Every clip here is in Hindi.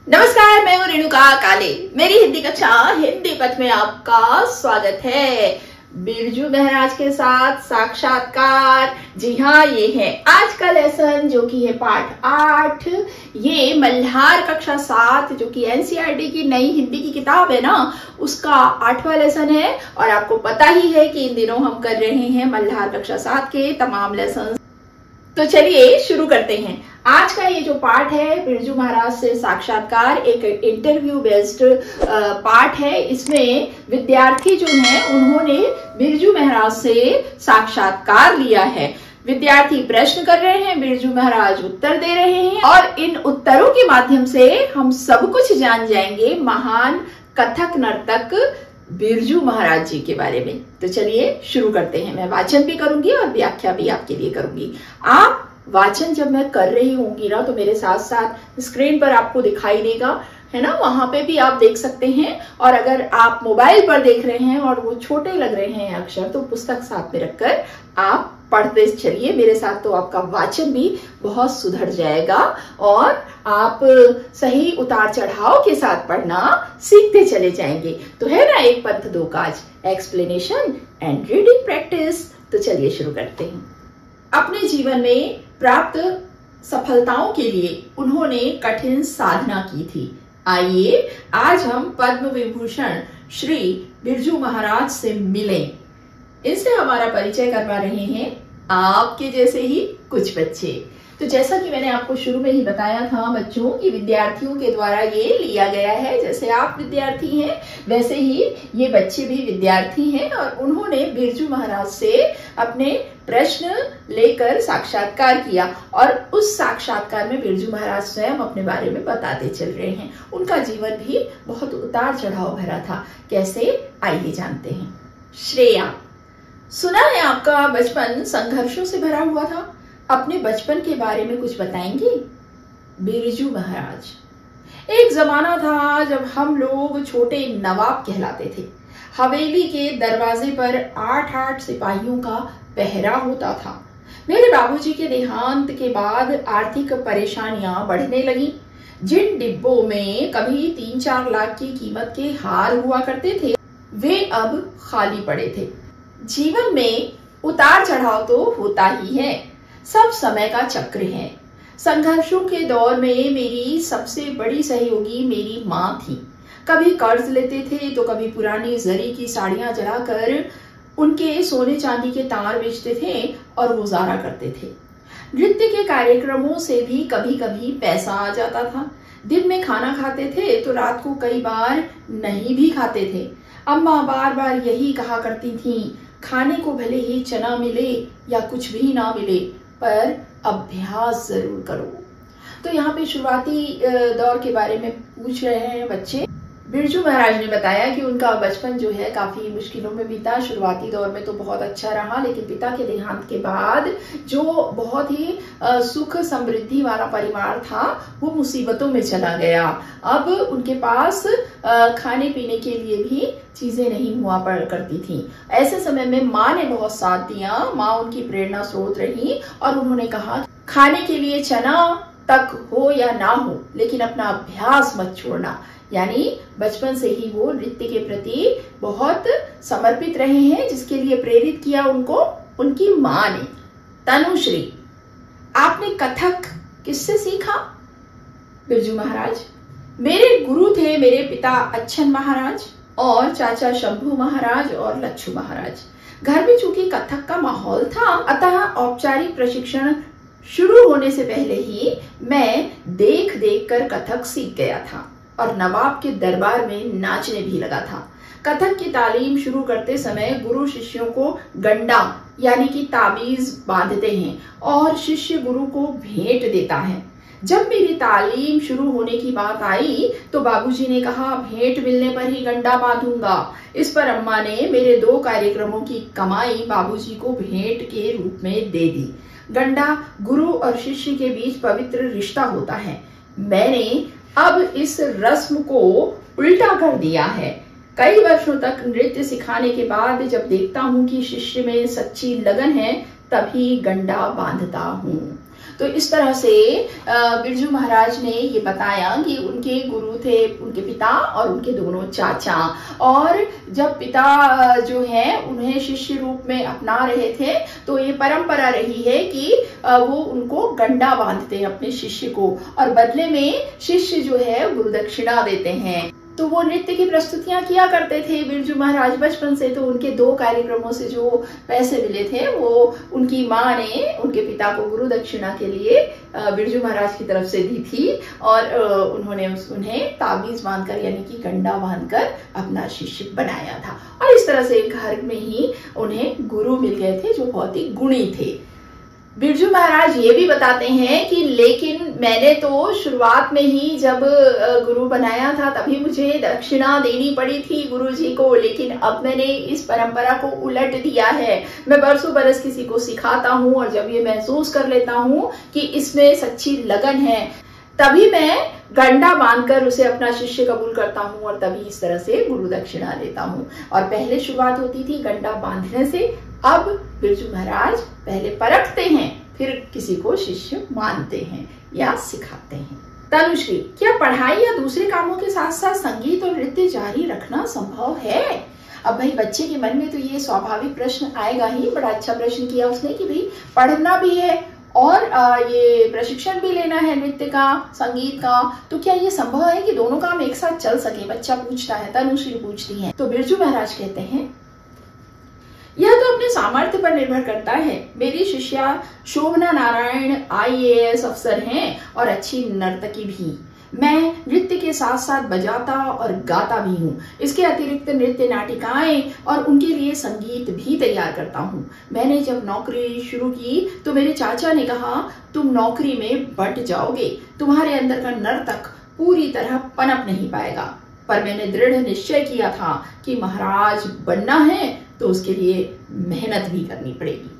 नमस्कार, मैं हूँ रेणुका काले। मेरी हिंदी कक्षा हिंदी पथ में आपका स्वागत है। बिरजू महाराज के साथ साक्षात्कार। जी हाँ, ये है आज का लेसन जो कि है पाठ 8। ये मल्हार कक्षा 7 जो कि एनसीईआरटी की नई हिंदी की किताब है ना, उसका 8वां लेसन है। और आपको पता ही है कि इन दिनों हम कर रहे हैं मल्हार कक्षा 7 के तमाम लेसन। तो चलिए शुरू करते हैं। आज का ये जो पाठ है बिरजू महाराज से साक्षात्कार, एक इंटरव्यू बेस्ड पाठ है। इसमें विद्यार्थी जो हैं उन्होंने बिरजू महाराज से साक्षात्कार लिया है। विद्यार्थी प्रश्न कर रहे हैं, बिरजू महाराज उत्तर दे रहे हैं और इन उत्तरों के माध्यम से हम सब कुछ जान जाएंगे महान कथक नर्तक बिरजू महाराज जी के बारे में। तो चलिए शुरू करते हैं। मैं वाचन भी करूंगी और व्याख्या भी आपके लिए करूंगी। आप वाचन जब मैं कर रही होंगी ना, तो मेरे साथ साथ स्क्रीन पर आपको दिखाई देगा, है ना, वहां पे भी आप देख सकते हैं। और अगर आप मोबाइल पर देख रहे हैं और वो छोटे लग रहे हैं अक्षर, तो पुस्तक साथ में रखकर आप पढ़ते चलिए मेरे साथ। तो आपका वाचन भी बहुत सुधर जाएगा और आप सही उतार चढ़ाव के साथ पढ़ना सीखते चले जाएंगे। तो है ना, एक पंथ दो काज, एक्सप्लेनेशन एंड रीडिंग प्रैक्टिस। तो चलिए शुरू करते हैं। अपने जीवन में प्राप्त सफलताओं के लिए उन्होंने कठिन साधना की थी। आइए आज हम पद्म विभूषण श्री बिरजू महाराज से मिलें। इनसे हमारा परिचय करवा रहे हैं आपके जैसे ही कुछ बच्चे। तो जैसा कि मैंने आपको शुरू में ही बताया था बच्चों, कि विद्यार्थियों के द्वारा ये लिया गया है। जैसे आप विद्यार्थी हैं वैसे ही ये बच्चे भी विद्यार्थी हैं और उन्होंने बिरजू महाराज से अपने प्रश्न लेकर साक्षात्कार किया और उस साक्षात्कार में बिरजू महाराज स्वयं अपने बारे में बताते चल रहे हैं। उनका जीवन भी बहुत उतार चढ़ाव भरा था। कैसे, आइए जानते हैं। श्रेया, सुना है आपका बचपन संघर्षों से भरा हुआ था। अपने बचपन के बारे में कुछ बताएंगे? बिरजू महाराज, एक जमाना था जब हम लोग छोटे नवाब कहलाते थे। हवेली के दरवाजे पर 8-8 सिपाहियों का पहरा होता था। मेरे बाबूजी के देहांत के बाद आर्थिक परेशानियां बढ़ने लगी। जिन डिब्बों में कभी 3-4 लाख की कीमत के हार हुआ करते थे, वे अब खाली पड़े थे। जीवन में उतार चढ़ाव तो होता ही है, सब समय का चक्र है। संघर्षों के दौर में मेरी सबसे बड़ी सहयोगी मेरी माँ थी। कभी कर्ज लेते थे तो कभी पुरानी जरी की साड़ियां जलाकर उनके सोने चांदी के तार बेचते थे और गुजारा करते थे। नृत्य के कार्यक्रमों से भी कभी कभी पैसा आ जाता था। दिन में खाना खाते थे तो रात को कई बार नहीं भी खाते थे। अम्मा बार बार यही कहा करती थी, खाने को भले ही चना मिले या कुछ भी ना मिले, पर अभ्यास जरूर करो। तो यहाँ पे शुरुआती दौर के बारे में पूछ रहे हैं बच्चे। बिरजू महाराज ने बताया कि उनका बचपन जो है काफी मुश्किलों में बीता। शुरुआती दौर में तो बहुत अच्छा रहा, लेकिन पिता के देहांत के बाद जो बहुत ही सुख समृद्धि वाला परिवार था वो मुसीबतों में चला गया। अब उनके पास खाने पीने के लिए भी चीजें नहीं हुआ करती थी। ऐसे समय में माँ ने बहुत साथ दिया। माँ उनकी प्रेरणा स्रोत रही और उन्होंने कहा, खाने के लिए चना तक हो या ना हो, लेकिन अपना अभ्यास मत छोड़ना। यानी बचपन से ही वो नृत्य के प्रति बहुत समर्पित रहे हैं, जिसके लिए प्रेरित किया उनको उनकी माँ ने। तनुश्री, आपने कथक किससे सीखा? बिरजू महाराज, मेरे गुरु थे मेरे पिता अच्छन महाराज और चाचा शंभू महाराज और लच्छू महाराज। घर में चूंकि कथक का माहौल था, अतः औपचारिक प्रशिक्षण शुरू होने से पहले ही मैं देख देख कर कथक सीख गया था और नवाब के दरबार में नाचने भी लगा था। कथक की तालीम शुरू करते समय गुरु शिष्यों को गंडा यानी कि ताबीज बांधते हैं और शिष्य गुरु को भेंट देता है। जब मेरी तालीम शुरू होने की बात आई तो बाबूजी ने कहा, भेंट मिलने पर ही गंडा बांधूंगा। इस पर अम्मा ने मेरे 2 कार्यक्रमों की कमाई बाबूजी को भेंट के रूप में दे दी। गंडा गुरु और शिष्य के बीच पवित्र रिश्ता होता है। मैंने अब इस रस्म को उल्टा कर दिया है। कई वर्षों तक नृत्य सिखाने के बाद जब देखता हूँ कि शिष्य में सच्ची लगन है, तभी गंडा बांधता हूँ। तो इस तरह से बिरजू महाराज ने ये बताया कि उनके गुरु थे उनके पिता और उनके दोनों चाचा, और जब पिता जो है उन्हें शिष्य रूप में अपना रहे थे तो ये परंपरा रही है कि वो उनको गंडा बांधते हैं अपने शिष्य को, और बदले में शिष्य जो है गुरु दक्षिणा देते हैं। तो वो नृत्य की प्रस्तुतियां किया करते थे बिरजू महाराज बचपन से। तो उनके 2 कार्यक्रमों से जो पैसे मिले थे वो उनकी माँ ने उनके पिता को गुरु दक्षिणा के लिए बिरजू महाराज की तरफ से दी थी, और उन्होंने उन्हें ताबीज बांधकर यानी कि गंडा बांधकर अपना शिष्य बनाया था, और इस तरह से घर में ही उन्हें गुरु मिल गए थे जो बहुत ही गुणी थे। बिरजू महाराज ये भी बताते हैं कि लेकिन मैंने तो शुरुआत में ही जब गुरु बनाया था तभी मुझे दक्षिणा देनी पड़ी थी गुरु जी को, लेकिन अब मैंने इस परंपरा को उलट दिया है। मैं बरसों बरस किसी को सिखाता हूँ और जब ये महसूस कर लेता हूँ कि इसमें सच्ची लगन है तभी मैं गंडा बांधकर उसे अपना शिष्य कबूल करता हूँ, और तभी इस तरह से गुरु दक्षिणा देता हूँ। और पहले शुरुआत होती थी गंडा बांधने से, अब बिरजू महाराज पहले परखते हैं फिर किसी को शिष्य मानते हैं या सिखाते हैं। तनुश्री, क्या पढ़ाई या दूसरे कामों के साथ साथ संगीत और नृत्य जारी रखना संभव है? अब भाई बच्चे के मन में तो ये स्वाभाविक प्रश्न आएगा ही। बड़ा अच्छा प्रश्न किया उसने कि भाई पढ़ना भी है और ये प्रशिक्षण भी लेना है नृत्य का, संगीत का, तो क्या ये संभव है कि दोनों काम एक साथ चल सके? बच्चा पूछता है, तनुश्री पूछती है। तो बिरजू महाराज कहते हैं यह तो अपने सामर्थ्य पर निर्भर करता है। मेरी शिष्या शोभना नारायण IAS अफसर हैं और अच्छी नर्तकी भी। मैं नृत्य के साथ साथ बजाता और गाता भी हूँ। इसके अतिरिक्त नृत्य नाटिकाएं और उनके लिए संगीत भी तैयार करता हूँ। मैंने जब नौकरी शुरू की तो मेरे चाचा ने कहा तुम नौकरी में बंट जाओगे, तुम्हारे अंदर का नर्तक पूरी तरह पनप नहीं पाएगा। पर मैंने दृढ़ निश्चय किया था कि महाराज बनना है तो उसके लिए मेहनत भी करनी पड़ेगी।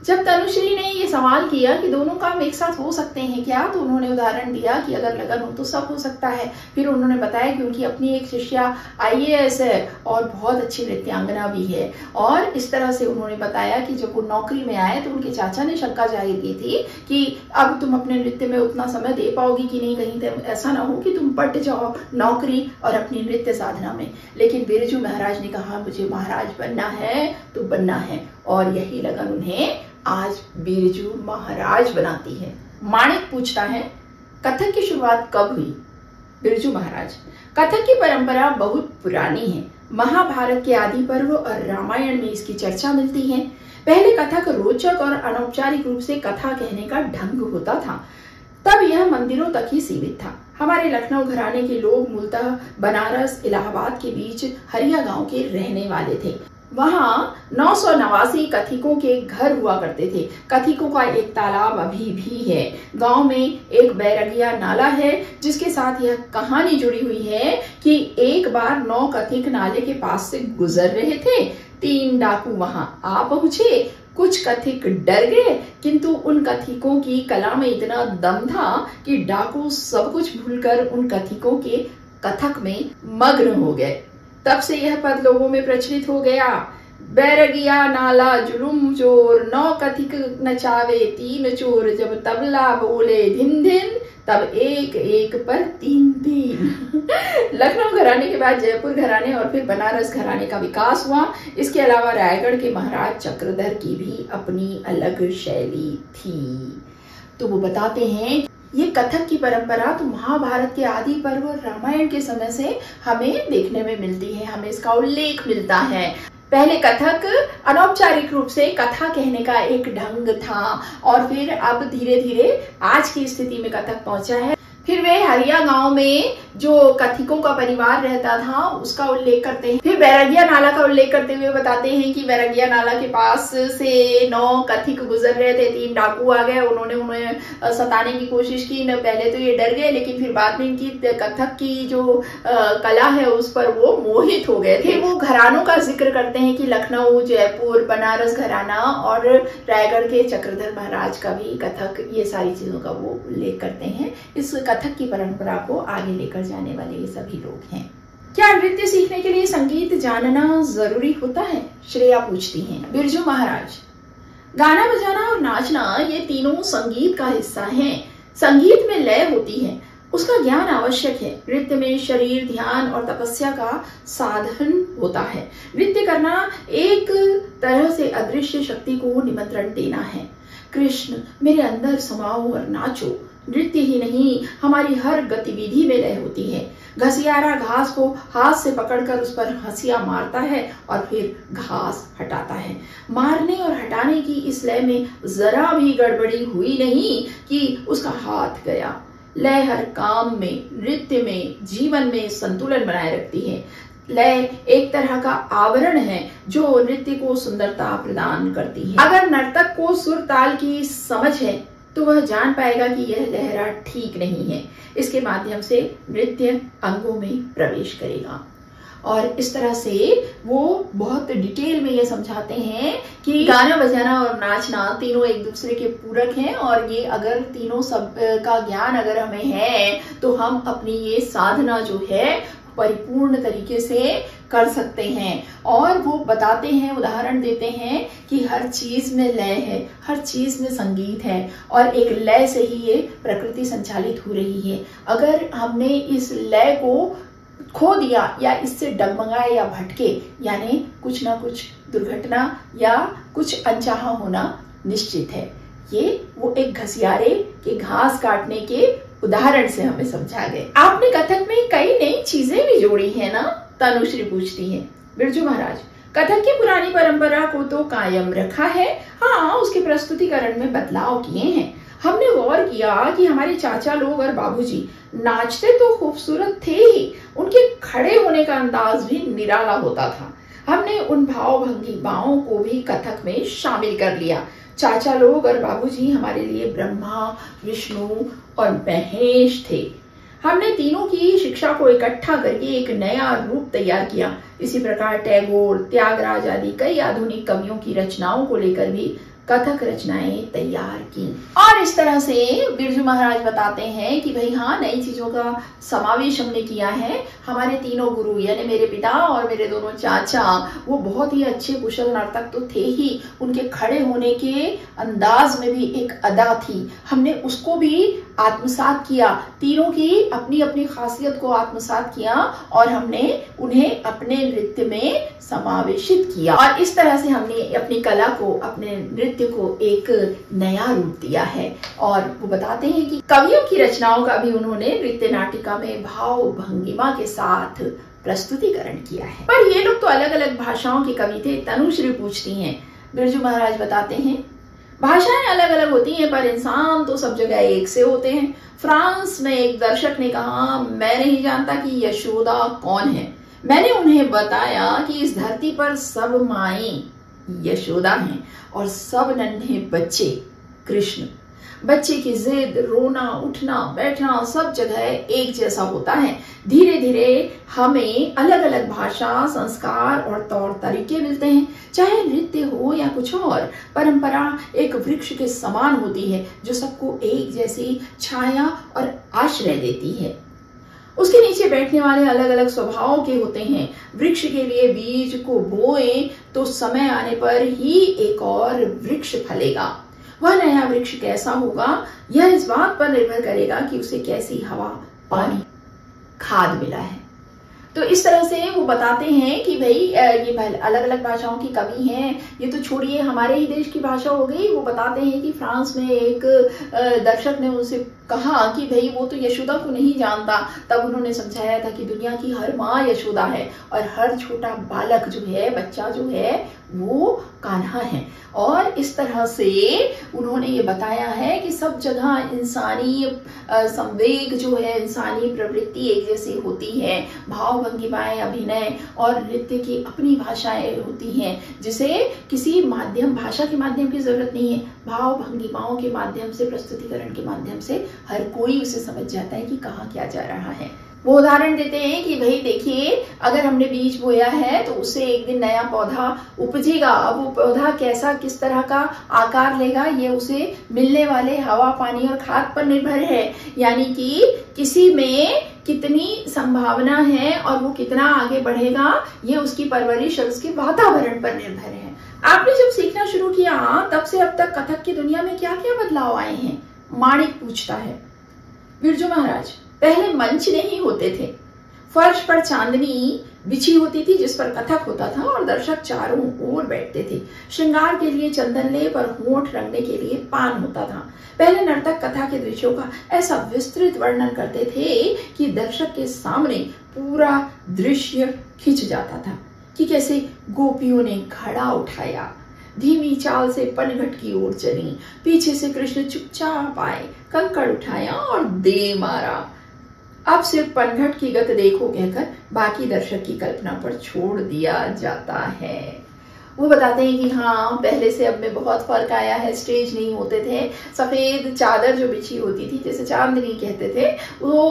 जब तनुश्री ने ये सवाल किया कि दोनों काम एक साथ हो सकते हैं क्या, तो उन्होंने उदाहरण दिया कि अगर लगन हो तो सब हो सकता है। फिर उन्होंने बताया कि उनकी अपनी एक शिष्या IAS है और बहुत अच्छी नृत्यांगना भी है, और इस तरह से उन्होंने बताया कि जब वो नौकरी में आए तो उनके चाचा ने शंका जाहिर की थी कि अब तुम अपने नृत्य में उतना समय दे पाओगी कि नहीं, कहीं ऐसा ना हो कि तुम पट जाओ नौकरी और अपनी नृत्य साधना में। लेकिन बिरजू महाराज ने कहा मुझे महाराज बनना है तो बनना है, और यही लगन उन्हें आज बिरजू महाराज बनाती है। माणिक पूछता है कथक की शुरुआत कब हुई? बिरजू महाराज, कथक की परंपरा बहुत पुरानी है। महाभारत के आदि पर्व और रामायण में इसकी चर्चा मिलती है। पहले कथक रोचक और अनौपचारिक रूप से कथा कहने का ढंग होता था, तब यह मंदिरों तक ही सीमित था। हमारे लखनऊ घराने के लोग मूलतः बनारस इलाहाबाद के बीच हरिया गांव के रहने वाले थे। वहां 989 कथिकों के घर हुआ करते थे। कथिकों का एक तालाब अभी भी है। गांव में एक बैरगिया नाला है जिसके साथ यह कहानी जुड़ी हुई है कि एक बार 9 कथिक नाले के पास से गुजर रहे थे। 3 डाकू वहां आ पहुंचे। कुछ कथिक डर गए, किंतु उन कथिकों की कला में इतना दम था कि डाकू सब कुछ भूलकर उन कथिकों के कथक में मग्न हो गए। तब से यह पद लोगों में प्रचलित हो गया। बैरगिया नाला जुलुम चोर, 9 कथिक नचावे 3 चोर, जब तबला बोले धिन धिन, तब एक एक पर 3 लखनऊ घराने के बाद जयपुर घराने और फिर बनारस घराने का विकास हुआ। इसके अलावा रायगढ़ के महाराज चक्रधर की भी अपनी अलग शैली थी। तो वो बताते हैं ये कथक की परंपरा तो महाभारत के आदि पर्व और रामायण के समय से हमें देखने में मिलती है, हमें इसका उल्लेख मिलता है। पहले कथक अनौपचारिक रूप से कथा कहने का एक ढंग था, और फिर अब धीरे धीरे आज की स्थिति में कथक पहुंचा है। फिर वे हरिया गांव में जो कथिकों का परिवार रहता था उसका उल्लेख करते हैं। फिर बैरगिया नाला का उल्लेख करते हुए बताते हैं कि बैरगिया नाला के पास से 9 कथिक गुजर रहे थे। 3 डाकू आ गए, उन्होंने उन्हें सताने की कोशिश की। पहले तो ये डर गए, लेकिन फिर बाद में इनकी कथक की जो कला है उस पर वो मोहित हो गए थे। वो घरानों का जिक्र करते हैं कि लखनऊ, जयपुर, बनारस घराना और रायगढ़ के चक्रधर महाराज का भी कथक, ये सारी चीजों का वो उल्लेख करते हैं। इस कथक की परंपरा को आगे लेकर जाने वाले ये सभी लोग हैं। क्या नृत्य सीखने के लिए संगीत जानना जरूरी होता है? श्रेया पूछती हैं। बिरजू महाराज, गाना बजाना और नाचना ये तीनों संगीत का हिस्सा हैं। संगीत में लय होती है, उसका ज्ञान आवश्यक है। नृत्य में शरीर, ध्यान और तपस्या का साधन होता है। नृत्य करना एक तरह से अदृश्य शक्ति को निमंत्रण देना है। कृष्ण मेरे अंदर समाओ और नाचो। नृत्य ही नहीं, हमारी हर गतिविधि में लय होती है। घसियारा घास को हाथ से पकड़कर उस पर हंसिया मारता है और फिर घास हटाता है। मारने और हटाने की इस लय में जरा भी गड़बड़ी हुई नहीं कि उसका हाथ गया। लय हर काम में, नृत्य में, जीवन में संतुलन बनाए रखती है। लय एक तरह का आवरण है जो नृत्य को सुंदरता प्रदान करती है। अगर नर्तक को सुर ताल की समझ है तो वह जान पाएगा कि यह लहरा ठीक नहीं है। इसके माध्यम से नृत्य अंगों में प्रवेश करेगा। और इस तरह से वो बहुत डिटेल में ये समझाते हैं कि गाना बजाना और नाचना तीनों एक दूसरे के पूरक हैं, और ये अगर तीनों सब का ज्ञान अगर हमें है तो हम अपनी ये साधना जो है परिपूर्ण तरीके से कर सकते हैं। और वो बताते हैं, उदाहरण देते हैं कि हर चीज में लय है, हर चीज में संगीत है, और एक लय से ही ये प्रकृति संचालित हो रही है। अगर हमने इस लय को खो दिया या इससे डगमगाए या भटके, यानी कुछ ना कुछ दुर्घटना या कुछ अनचाहा होना निश्चित है। ये वो एक घसियारे के घास काटने के उदाहरण से हमें समझा गए। आपने कथक में कई नई चीजें भी जोड़ी है ना? तनुश्री पूछती है। बिरजू महाराज, कथक की पुरानी परंपरा को तो कायम रखा है, हाँ उसके प्रस्तुतिकरण में बदलाव किए हैं। हमने गौर किया कि हमारे चाचा लोग और बाबूजी नाचते तो खूबसूरत थे ही, उनके खड़े होने का अंदाज भी निराला होता था। हमने उन भाव भंगिमाओं को भी कथक में शामिल कर लिया। चाचा लोग और बाबूजी हमारे लिए ब्रह्मा, विष्णु और महेश थे। हमने तीनों की शिक्षा को इकट्ठा करके एक नया रूप तैयार किया। इसी प्रकार टैगोर, त्यागराज आदि कई आधुनिक कवियों की रचनाओं को लेकर भी कथक रचनाएं तैयार की। और इस तरह से बिरजू महाराज बताते हैं कि भाई हाँ, नई चीजों का समावेश हमने किया है। हमारे तीनों गुरु यानी मेरे पिता और मेरे दोनों चाचा वो बहुत ही अच्छे कुशल नर्तक तो थे ही, उनके खड़े होने के अंदाज में भी एक अदा थी, हमने उसको भी आत्मसात किया। तीनों की अपनी अपनी खासियत को आत्मसात किया और हमने उन्हें अपने नृत्य में समावेशित किया। और इस तरह से हमने अपनी कला को, अपने नृत्य को एक नया रूप दिया है। और वो बताते हैं कि कवियों की रचनाओं का भी उन्होंने नृत्य नाटिका में भाव भंगिमा के साथ प्रस्तुतिकरण किया है। पर ये लोग तो अलग अलग भाषाओं के कवि थे। तनुश्री पूछती हैं। बिरजू महाराज बताते हैं, भाषाएं अलग अलग होती हैं पर इंसान तो सब जगह एक से होते हैं। फ्रांस में एक दर्शक ने कहा, मैं नहीं जानता कि यशोदा कौन है। मैंने उन्हें बताया कि इस धरती पर सब माएं यशोदा हैं और सब नन्हे बच्चे कृष्ण। बच्चे की जिद, रोना, उठना, बैठना सब जगह एक जैसा होता है। धीरे धीरे हमें अलग अलग भाषा, संस्कार और तौर तरीके मिलते हैं। चाहे नृत्य हो या कुछ और, परंपरा एक वृक्ष के समान होती है जो सबको एक जैसी छाया और आश्रय देती है। उसके नीचे बैठने वाले अलग अलग स्वभाव के होते हैं। वृक्ष के लिए बीज को बोएं तो समय आने पर ही एक और वृक्ष फलेगा। वह नया वृक्ष कैसा होगा यह इस बात पर निर्भर करेगा कि उसे कैसी हवा, पानी, खाद मिला है। तो इस तरह से वो बताते हैं कि भाई ये अलग अलग भाषाओं की कवि हैं। ये तो छोड़िए, हमारे ही देश की भाषा हो गई। वो बताते हैं कि फ्रांस में एक दर्शक ने उनसे कहा कि भाई वो तो यशोदा को नहीं जानता। तब उन्होंने समझाया था कि दुनिया की हर माँ यशोदा है और हर छोटा बालक जो है, बच्चा जो है, वो कान्हा है। और इस तरह से उन्होंने ये बताया है कि सब जगह इंसानी संवेग जो है, इंसानी प्रवृत्ति एक जैसी होती है। भाव भंगिमाएं, अभिनय और नृत्य की अपनी भाषाएं होती हैं, जिसे किसी माध्यम, भाषा के माध्यम की जरूरत नहीं है। भाव भंगिमाओं के माध्यम से, प्रस्तुतिकरण के माध्यम से हर कोई उसे समझ जाता है कि कहाँ क्या जा रहा है। वो उदाहरण देते हैं कि भाई देखिए, अगर हमने बीज बोया है तो उससे एक दिन नया पौधा उपजेगा। अब वो पौधा कैसा, किस तरह का आकार लेगा, ये उसे मिलने वाले हवा, पानी और खाद पर निर्भर है। यानी कि किसी में कितनी संभावना है और वो कितना आगे बढ़ेगा, ये उसकी परवरिश और उसके वातावरण पर निर्भर है। आपने जब सीखना शुरू किया तब से अब तक कथक की दुनिया में क्या क्या बदलाव आए हैं? माणिक पूछता है। बिरजू महाराज, पहले मंच नहीं होते थे, फर्श पर चांदनी बिछी होती थी जिस पर कथक होता था और दर्शक चारों ओर बैठते थे। श्रृंगार के लिए चंदन लेप और होंठ रंगने के लिए पान होता था। पहले नर्तक कथा के दृश्यों का ऐसा विस्तृत वर्णन करते थे कि दर्शक के सामने पूरा दृश्य खिंच जाता था कि कैसे गोपियों ने घड़ा उठाया, धीमी चाल से पनघट की ओर चली, पीछे से कृष्ण चुपचाप आए, कंकड़ उठाया और दे मारा। अब सिर्फ पनघट की गत देखो कहकर बाकी दर्शक की कल्पना पर छोड़ दिया जाता है। वो बताते हैं कि हाँ, पहले से अब में बहुत फर्क आया है। स्टेज नहीं होते थे, सफेद चादर जो बिछी होती थी जिसे चांदनी कहते थे, वो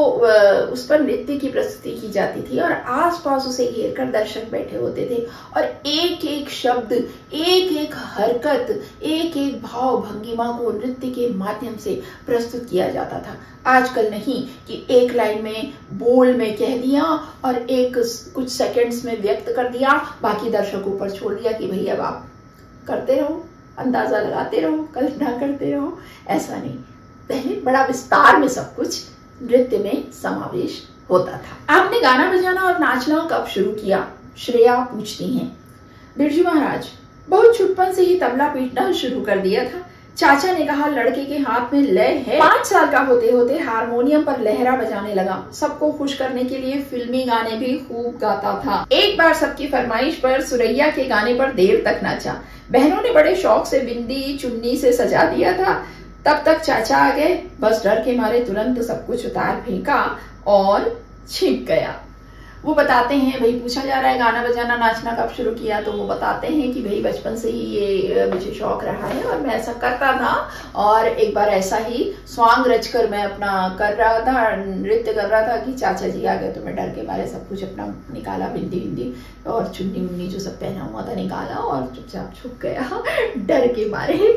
उस पर नृत्य की प्रस्तुति की जाती थी और आसपास उसे घेर कर दर्शक बैठे होते थे और एक एक शब्द, एक एक हरकत, एक एक भाव भंगिमा को नृत्य के माध्यम से प्रस्तुत किया जाता था। आजकल नहीं कि एक लाइन में बोल में कह दिया और कुछ सेकंड्स में व्यक्त कर दिया, बाकी दर्शकों पर छोड़ दिया कि भैया अब आप करते रहो, अंदाजा लगाते रहो, कल्पना करते रहो। ऐसा नहीं, पहले बड़ा विस्तार में सब कुछ नृत्य में समावेश होता था। आपने गाना बजाना और नाचना कब शुरू किया? श्रेया पूछती हैं। बिरजू महाराज, बहुत छुटपन से ही तबला पीटना शुरू कर दिया था। चाचा ने कहा लड़के के हाथ में लय है। 5 साल का होते होते हारमोनियम पर लहरा बजाने लगा। सबको खुश करने के लिए फिल्मी गाने भी खूब गाता था। एक बार सबकी फरमाइश पर सुरैया के गाने पर देर तक नाचा। बहनों ने बड़े शौक से बिंदी चुन्नी से सजा दिया था। तब तक चाचा आ गए, बस डर के मारे तुरंत सब कुछ उतार फेंका और छिप गया। वो बताते हैं, भाई पूछा जा रहा है गाना बजाना नाचना कब शुरू किया, तो वो बताते हैं कि भाई बचपन से ही ये मुझे शौक रहा है और मैं ऐसा करता था। और एक बार ऐसा ही स्वांग रचकर मैं अपना कर रहा था, नृत्य कर रहा था कि चाचा जी आ गए, तो मैं डर के मारे सब कुछ अपना निकाला, बिंदी बिंदी और चुन्नी उन्नी जो सब पहना हुआ था निकाला और चुपचाप छुप गया डर के मारे।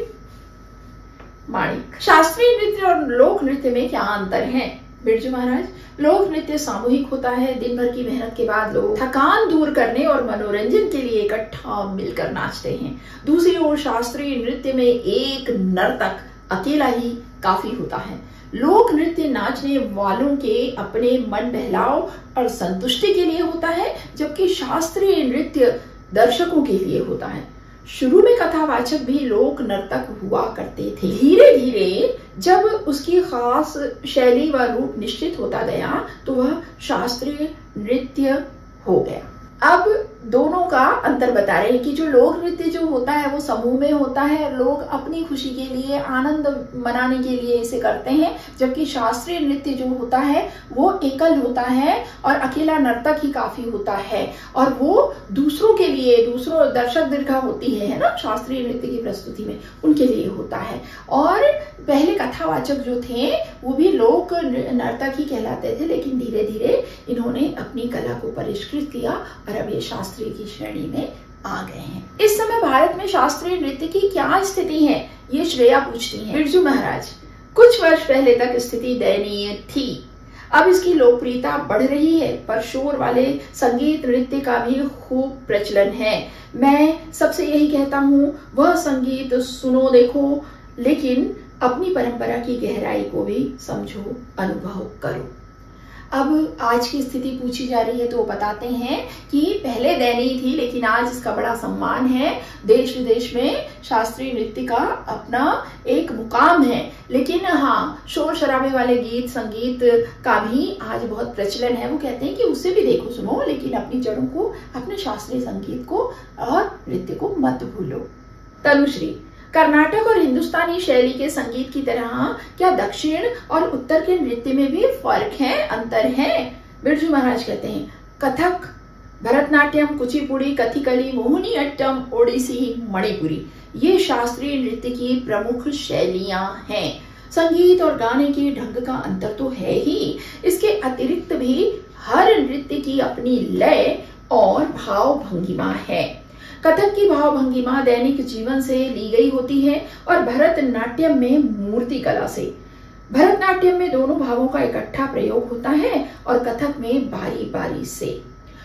माणिक, शास्त्रीय नृत्य और लोक नृत्य में क्या अंतर है? बिरजू महाराज, लोक नृत्य सामूहिक होता है। दिन भर की मेहनत के बाद लोग थकान दूर करने और मनोरंजन के लिए इकट्ठा मिलकर नाचते हैं। दूसरी ओर शास्त्रीय नृत्य में एक नर्तक अकेला ही काफी होता है। लोक नृत्य नाचने वालों के अपने मन बहलाव और संतुष्टि के लिए होता है, जबकि शास्त्रीय नृत्य दर्शकों के लिए होता है। शुरू में कथावाचक भी लोक नर्तक हुआ करते थे। धीरे धीरे जब उसकी खास शैली व रूप निश्चित होता गया तो वह शास्त्रीय नृत्य हो गया। अब दोनों का अंतर बता रहे हैं कि जो लोक नृत्य जो होता है वो समूह में होता है, लोग अपनी खुशी के लिए, आनंद मनाने के लिए इसे करते हैं, जबकि शास्त्रीय नृत्य जो होता है वो एकल होता है और अकेला नर्तक ही काफी होता है और वो दूसरों के लिए, दूसरों दर्शक दीर्घा होती है ना शास्त्रीय नृत्य की प्रस्तुति में, उनके लिए होता है। और पहले कथावाचक जो थे वो भी लोक नर्तक ही कहलाते थे, लेकिन धीरे धीरे इन्होंने अपनी कला को परिष्कृत किया और अब ये शास्त्रीय की श्रेणी में आ गए हैं। इस समय भारत में शास्त्रीय नृत्य की क्या स्थिति है, ये श्रेया पूछती हैं। बिरजू महाराज, कुछ वर्ष पहले तक स्थिति दयनीय थी। अब इसकी लोकप्रियता बढ़ रही है, पर शोर वाले संगीत नृत्य का भी खूब प्रचलन है। मैं सबसे यही कहता हूँ, वह संगीत सुनो देखो, लेकिन अपनी परंपरा की गहराई को भी समझो, अनुभव करो। अब आज की स्थिति पूछी जा रही है तो वो बताते हैं कि पहले दयनीय थी, लेकिन आज इसका बड़ा सम्मान है। देश विदेश में शास्त्रीय नृत्य का अपना एक मुकाम है। लेकिन हाँ, शोर शराबे वाले गीत संगीत का भी आज बहुत प्रचलन है। वो कहते हैं कि उसे भी देखो सुनो, लेकिन अपनी जड़ों को, अपने शास्त्रीय संगीत को और नृत्य को मत भूलो। तनुश्री, कर्नाटक और हिंदुस्तानी शैली के संगीत की तरह क्या दक्षिण और उत्तर के नृत्य में भी फर्क है, अंतर है? बिरजू महाराज कहते हैं, कथक, भरतनाट्यम, कुचिपुड़ी, कथकली, मोहिनी अट्टम, ओडिसी, मणिपुरी, ये शास्त्रीय नृत्य की प्रमुख शैलियां हैं। संगीत और गाने के ढंग का अंतर तो है ही, इसके अतिरिक्त भी हर नृत्य की अपनी लय और भाव भंगिमा है। कथक की भाव भंगिमा दैनिक जीवन से ली गई होती है और भरतनाट्यम में मूर्ति कला से। भरतनाट्यम में दोनों भावों का इकट्ठा प्रयोग होता है और कथक में बारी बारी से।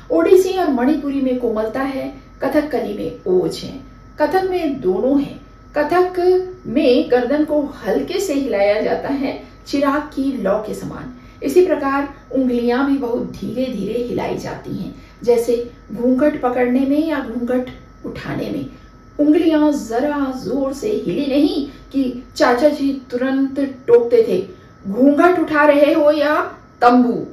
ओडिसी और मणिपुरी में कोमलता है, कथकली में ओज है। कथक में दोनों है। कथक में गर्दन को हल्के से हिलाया जाता है, चिराग की लौ के समान। इसी प्रकार उंगलियां भी बहुत धीरे धीरे हिलाई जाती हैं, जैसे घूंघट पकड़ने में या घूंघट उठाने में। उंगलियां जरा जोर से हिली नहीं कि चाचा जी तुरंत टोकते थे, घूंघट उठा रहे हो या तंबू।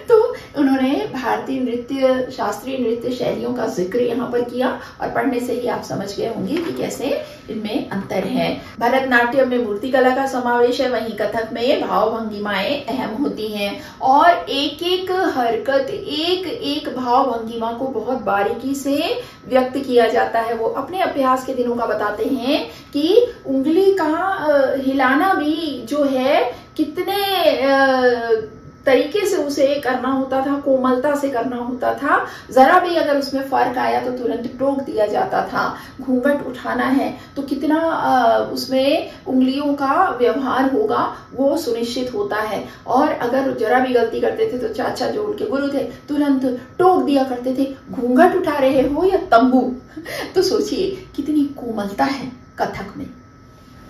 तो उन्होंने भारतीय नृत्य, शास्त्रीय नृत्य शैलियों का जिक्र यहाँ पर किया और पढ़ने से ही आप समझ गए होंगे कि कैसे इनमें अंतर है। भरतनाट्यम में मूर्ति कला का समावेश है, वहीं कथक में भाव भंगिमाएं अहम होती हैं और एक एक हरकत, एक एक भाव भंगिमा को बहुत बारीकी से व्यक्त किया जाता है। वो अपने अभ्यास के दिनों का बताते हैं कि उंगली का हिलाना भी जो है कितने तरीके से उसे करना होता था, कोमलता से करना होता था। जरा भी अगर उसमें फर्क आया तो तुरंत टोक दिया जाता था। घूंघट उठाना है तो कितना उसमें उंगलियों का व्यवहार होगा वो सुनिश्चित होता है। और अगर जरा भी गलती करते थे तो चाचा जो उनके गुरु थे तुरंत टोक दिया करते थे, घूंघट उठा रहे हो या तंबू। तो सोचिए कितनी कोमलता है कथक में।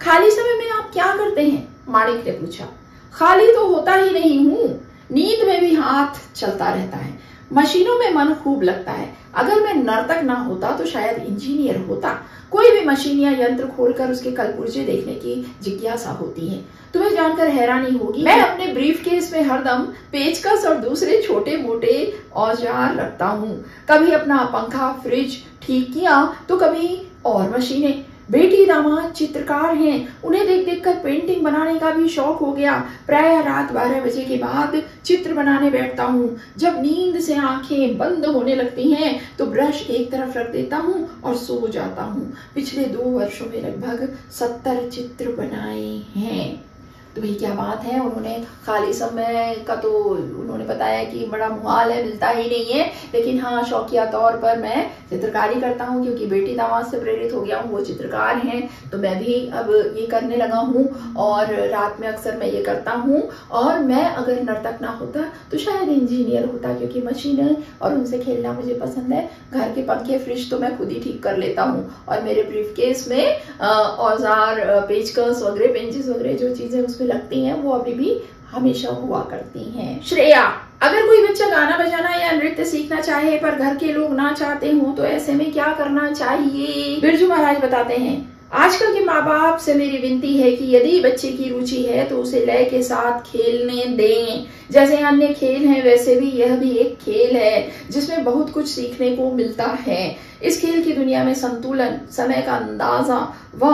खाली समय में आप क्या करते हैं? माणिक ने पूछा। खाली तो होता ही नहीं हूं, नींद में भी हाथ चलता रहता है, मशीनों में मन खूब लगता है। अगर मैं नर्तक ना होता तो शायद इंजीनियर होता। कोई भी मशीन या यंत्र खोलकर उसके कलपुर्जे देखने की जिज्ञासा होती है। तुम्हें जानकर हैरानी होगी, मैं अपने ब्रीफकेस में हरदम पेचकस और दूसरे छोटे मोटे औजार रखता हूँ। कभी अपना पंखा, फ्रिज ठीक किया तो कभी और मशीनें। बेटी दामाद चित्रकार हैं, उन्हें देख देख कर पेंटिंग बनाने का भी शौक हो गया। प्रायः रात 12 बजे के बाद चित्र बनाने बैठता हूँ। जब नींद से आंखें बंद होने लगती हैं तो ब्रश एक तरफ रख देता हूँ और सो जाता हूँ। पिछले 2 वर्षों में लगभग 70 चित्र बनाए हैं। तो भाई क्या बात है। उन्होंने खाली समय का तो उन्होंने बताया कि बड़ा मुहाल है, मिलता ही नहीं है, लेकिन हाँ शौकिया तौर पर मैं चित्रकारी करता हूँ क्योंकि बेटी दामाद से प्रेरित हो गया हूँ, वो चित्रकार हैं तो मैं भी अब ये करने लगा हूँ और रात में अक्सर मैं ये करता हूँ। और मैं अगर नर्तक ना होता तो शायद इंजीनियर होता क्योंकि मशीनें और उनसे खेलना मुझे पसंद है। घर के पंखे, फ्रिज तो मैं खुद ही ठीक कर लेता हूँ और मेरे ब्रीफकेस में औजार, पेचकस वगैरह, पेंचेस वगैरह जो चीजें उसमें लगती हैं वो अभी भी हमेशा हुआ करती हैं। श्रेया, अगर कोई बच्चा गाना बजाना या नृत्य सीखना चाहे पर घर के लोग ना चाहते हो तो ऐसे में क्या करना चाहिए? बिरजू महाराज बताते हैं, आजकल के माँ बाप से मेरी विनती है कि यदि बच्चे की रुचि है तो उसे लय के साथ खेलने दें। जैसे अन्य खेल हैं वैसे भी यह भी एक खेल है जिसमें बहुत कुछ सीखने को मिलता है। इस खेल की दुनिया में संतुलन, समय का अंदाजा व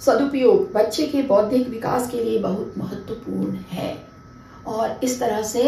सदुपयोग बच्चे के बौद्धिक विकास के लिए बहुत महत्वपूर्ण है। और इस तरह से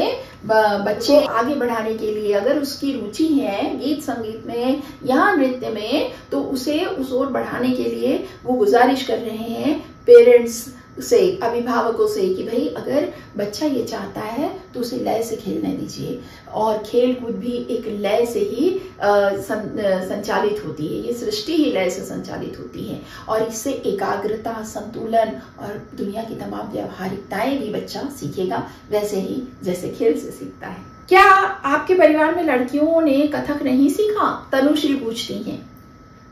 बच्चे आगे बढ़ाने के लिए अगर उसकी रुचि है गीत संगीत में या नृत्य में तो उसे उस ओर बढ़ाने के लिए वो गुजारिश कर रहे हैं पेरेंट्स से, अभिभावकों से कि भाई अगर बच्चा ये चाहता है तो उसे लय से खेलने दीजिए। और खेल कूद भी एक लय से ही संचालित होती है, ये सृष्टि ही लय से संचालित होती है और इससे एकाग्रता, संतुलन और दुनिया की तमाम व्यावहारिकताएं भी बच्चा सीखेगा वैसे ही जैसे खेल से सीखता है। क्या आपके परिवार में लड़कियों ने कथक नहीं सीखा? तनुश्री पूछती हैं।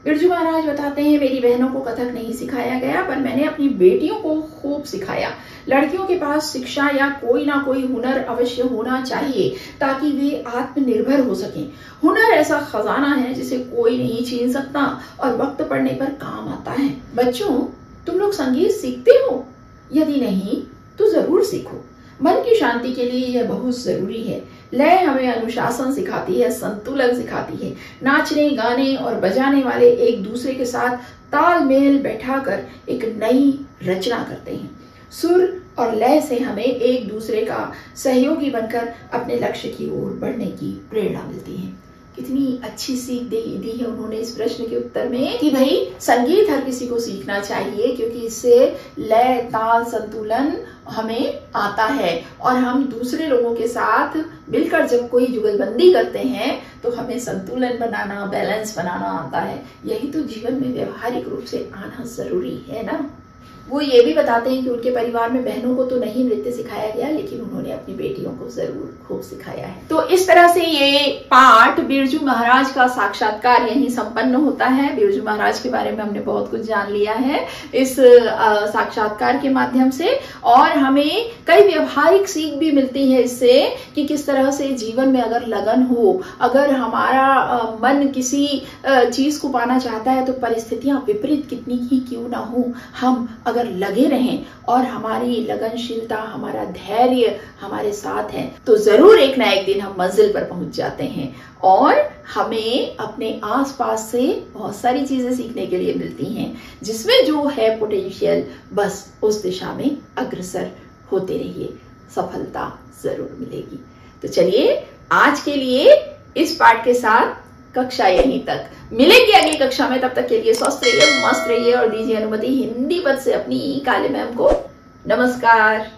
बिरजू महाराज बताते हैं, मेरी बहनों को कथक नहीं सिखाया गया पर मैंने अपनी बेटियों को खूब सिखाया। लड़कियों के पास शिक्षा या कोई ना कोई हुनर अवश्य होना चाहिए ताकि वे आत्मनिर्भर हो सकें। हुनर ऐसा खजाना है जिसे कोई नहीं छीन सकता और वक्त पड़ने पर काम आता है। बच्चों, तुम लोग संगीत सीखते हो? यदि नहीं तो जरूर सीखो। मन की शांति के लिए यह बहुत जरूरी है। लय हमें अनुशासन सिखाती है, संतुलन सिखाती है। नाचने, गाने और बजाने वाले एक दूसरे के साथ तालमेल बैठाकर एक नई रचना करते हैं। सुर और लय से हमें एक दूसरे का सहयोगी बनकर अपने लक्ष्य की ओर बढ़ने की प्रेरणा मिलती है। कितनी अच्छी सीख दी है उन्होंने इस प्रश्न के उत्तर में कि भाई संगीत हर किसी को सीखना चाहिए क्योंकि इससे लय, ताल, संतुलन हमें आता है और हम दूसरे लोगों के साथ मिलकर जब कोई जुगलबंदी करते हैं तो हमें संतुलन बनाना, बैलेंस बनाना आता है। यही तो जीवन में व्यवहारिक रूप से आना जरूरी है ना। वो ये भी बताते हैं कि उनके परिवार में बहनों को तो नहीं नृत्य सिखाया गया, लेकिन उन्होंने अपनी बेटियों को जरूर खूब सिखाया है। तो इस तरह से ये पाठ बिरजू महाराज का साक्षात्कार यहीं संपन्न होता है। बिरजू महाराज के बारे में हमने बहुत कुछ जान लिया है इस साक्षात्कार के माध्यम से, और हमें कई व्यवहारिक सीख भी मिलती है इससे कि किस तरह से जीवन में अगर लगन हो, अगर हमारा मन किसी चीज को पाना चाहता है तो परिस्थितियां विपरीत कितनी ही क्यों ना हो, हम अगर लगे रहें और हमारी लगनशीलता, हमारा धैर्य हमारे साथ है तो जरूर एक ना एक दिन हम मंजिल पर पहुंच जाते हैं। और हमें अपने आसपास से बहुत सारी चीजें सीखने के लिए मिलती हैं, जिसमें जो है पोटेंशियल, बस उस दिशा में अग्रसर होते रहिए, सफलता जरूर मिलेगी। तो चलिए आज के लिए इस पाठ के साथ कक्षा यहीं तक, मिलेंगे अगली कक्षा में। तब तक के लिए स्वस्थ रहिए, मस्त रहिए और दीजिए अनुमति हिंदी पद से अपनी काले मैम को नमस्कार।